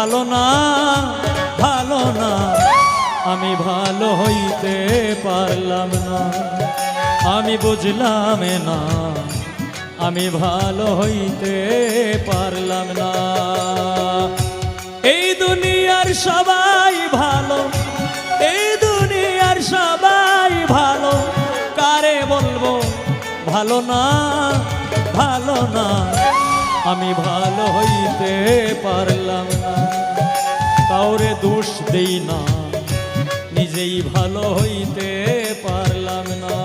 ভালো না, ভালো না, আমি ভালো হইতে পারলাম না। আমি বুঝলাম না, আমি ভালো হইতে পারলাম না। এই দুনিয়ার সবাই ভালো, এই দুনিয়ার সবাই ভালো, কারে বলবো ভালো না, ভালো না, আমি ভালো হইতে পারলাম না। কাউরে দোষ দেই না, নিজেই ভালো হইতে পারলাম না।